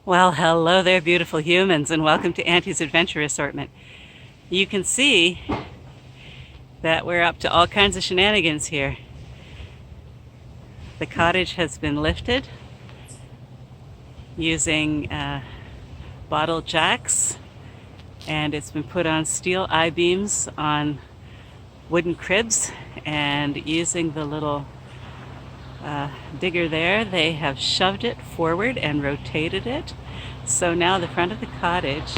Well, hello there, beautiful humans, and welcome to Antie's Adventure Assortment. You can see that we're up to all kinds of shenanigans here. The cottage has been lifted using bottle jacks, and it's been put on steel I-beams on wooden cribs, and using the little digger there, they have shoved it forward and rotated it. So now the front of the cottage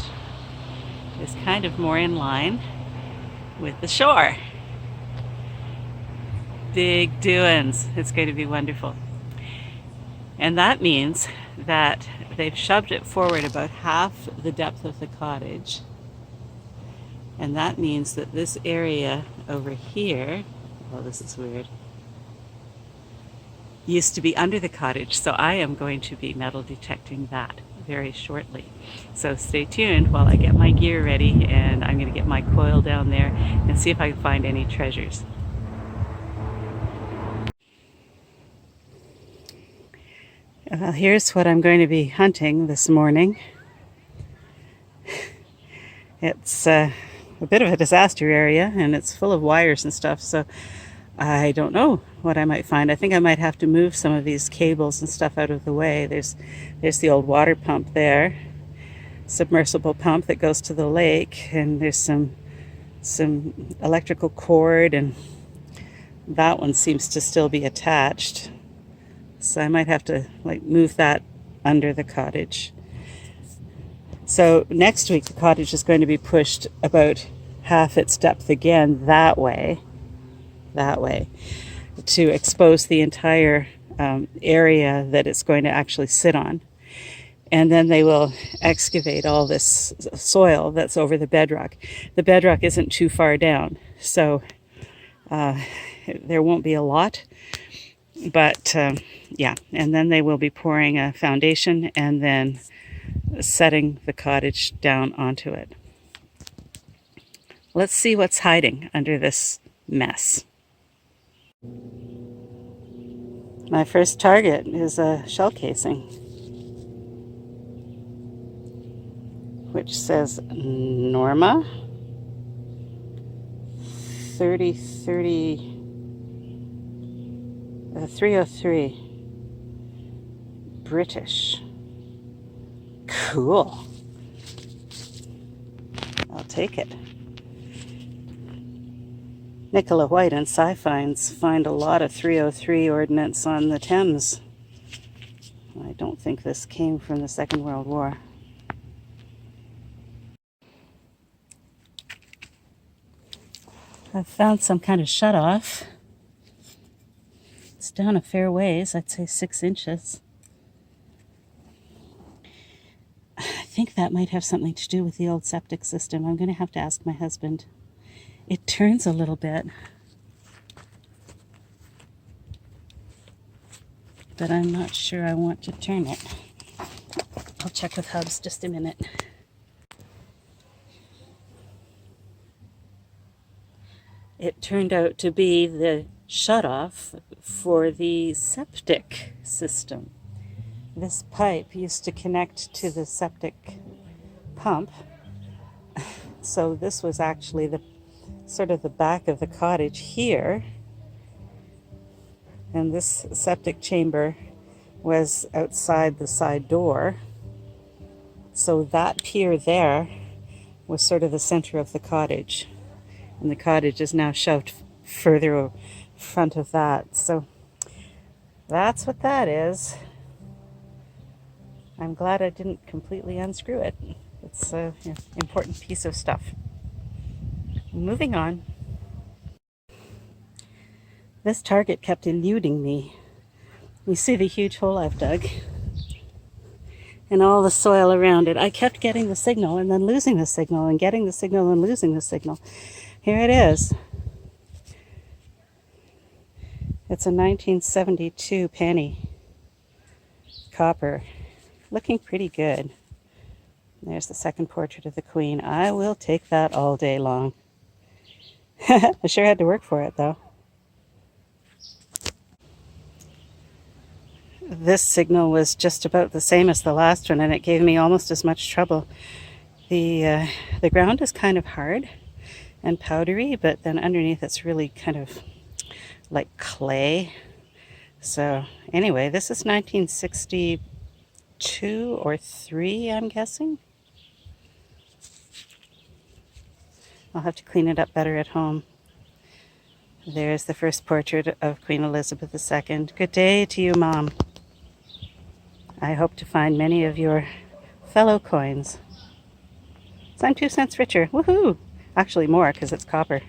is kind of more in line with the shore. Big doings. It's going to be wonderful. And that means that they've shoved it forward about half the depth of the cottage. And that means that this area over here, well, this is weird, used to be under the cottage. So I am going to be metal detecting that very shortly. So stay tuned while I get my gear ready, and I'm going to get my coil down there and see if I can find any treasures. Well, here's what I'm going to be hunting this morning. It's a bit of a disaster area, and it's full of wires and stuff, so I don't know what I might find. I think I might have to move some of these cables and stuff out of the way. There's the old water pump there, submersible pump that goes to the lake, and there's some electrical cord, and that one seems to still be attached. So I might have to move that under the cottage. So next week the cottage is going to be pushed about half its depth again that way, to expose the entire area that it's going to actually sit on. And then they will excavate all this soil that's over the bedrock. The bedrock isn't too far down, so there won't be a lot. But yeah, and then they will be pouring a foundation and then setting the cottage down onto it. Let's see what's hiding under this mess. My first target is a shell casing, which says Norma 303 British. Cool. I'll take it. Nicola White and Sci-Finds find a lot of 303 ordnance on the Thames. I don't think this came from the Second World War. I've found some kind of shutoff. It's down a fair ways, I'd say 6 inches. I think that might have something to do with the old septic system. I'm going to have to ask my husband. It turns a little bit, but I'm not sure I want to turn it. I'll check with Hubs just a minute. It turned out to be the shutoff for the septic system. This pipe used to connect to the septic pump, so this was actually the sort of the back of the cottage here, and this septic chamber was outside the side door. So that pier there was sort of the center of the cottage, and the cottage is now shoved further in front of that. So that's what that is. I'm glad I didn't completely unscrew it. It's an important piece of stuff. Moving on. This target kept eluding me. You see the huge hole I've dug and all the soil around it. I kept getting the signal and then losing the signal and getting the signal and losing the signal. Here it is. It's a 1972 penny copper. Looking pretty good. There's the second portrait of the Queen. I will take that all day long. I sure had to work for it, though. This signal was just about the same as the last one, and it gave me almost as much trouble. The ground is kind of hard and powdery, but then underneath it's really kind of like clay. So anyway, this is 1962 or 3, I'm guessing. I'll have to clean it up better at home. There's the first portrait of Queen Elizabeth II. Good day to you, Mom. I hope to find many of your fellow coins. So I'm 2 cents richer. Woohoo! Actually more, because it's copper.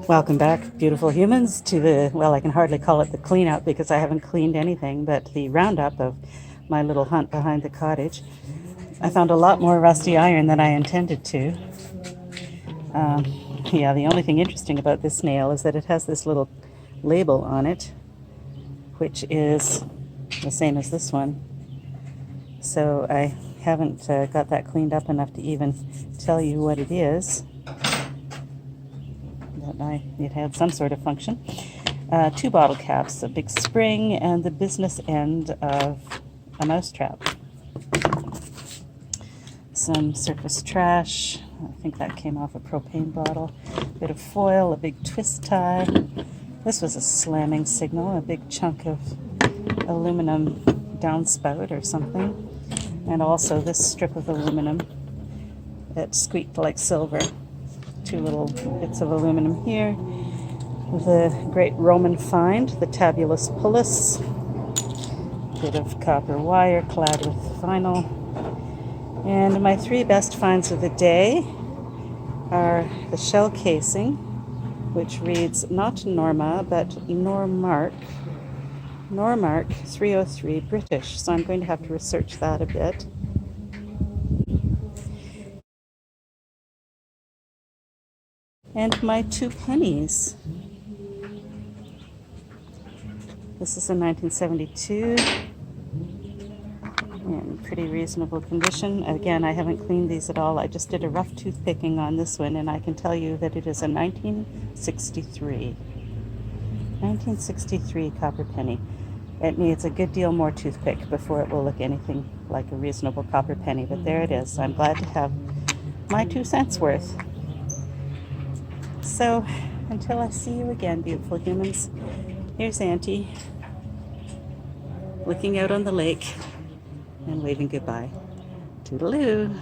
Welcome back, beautiful humans, to the, well, I can hardly call it the cleanup because I haven't cleaned anything, but the roundup of my little hunt behind the cottage. I found a lot more rusty iron than I intended to. Yeah, the only thing interesting about this nail is that it has this little label on it, which is the same as this one. So I haven't got that cleaned up enough to even tell you what it is. It had some sort of function. 2 bottle caps, a big spring, and the business end of a mousetrap. Some surface trash. I think that came off a propane bottle. A bit of foil, a big twist tie. This was a slamming signal, a big chunk of aluminum downspout or something. And also this strip of aluminum that squeaked like silver. 2 little bits of aluminum here. The great Roman find, the tabulus pullus. Bit of copper wire clad with vinyl. And my 3 best finds of the day are the shell casing, which reads not Norma, but Normark. Normark 303 British. So I'm going to have to research that a bit. And my 2 pennies. This is a 1972 in pretty reasonable condition. Again, I haven't cleaned these at all. I just did a rough toothpicking on this one, and I can tell you that it is a 1963. 1963 copper penny. It needs a good deal more toothpick before it will look anything like a reasonable copper penny, but there it is. I'm glad to have my 2 cents worth. So, until I see you again, beautiful humans, here's Auntie, looking out on the lake and waving goodbye. Toodaloo.